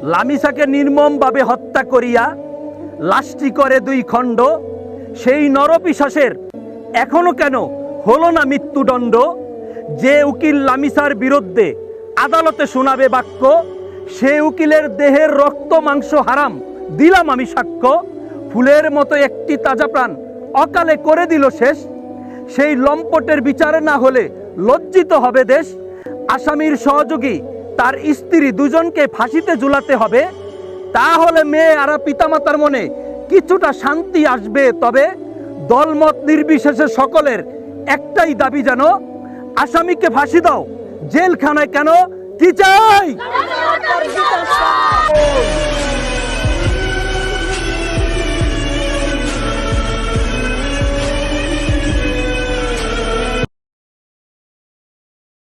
লামিসাকে নির্মমভাবে হত্যা করিয়া লাশটি করে 2 খণ্ড। সেই নরপিশাচের এখনো কেন হলো না মৃত্যুদণ্ড? যে উকিল লামিসার বিরুদ্ধে আদালতে শোনাবে বাক্য, সে উকিলের দেহের রক্ত মাংস হারাম দিলাম আমি সাক্ষ্য। ফুলের মতো একটি তাজা প্রাণ অকালে করে দিল শেষ। সেই লম্পটের বিচার না হলে লজ্জিত হবে দেশ। আসামির সহযোগী তার স্ত্রী দুজনকে ফাঁসিতে ঝুলাতে হবে, তাহলে মেয়ে আর পিতামাতার মনে কিছুটা শান্তি আসবে। তবে দলমত নির্বিশেষে সকলের একটাই দাবি, যেন আসামিকে ফাঁসি দাও, জেলখানায় কেন কি চাই?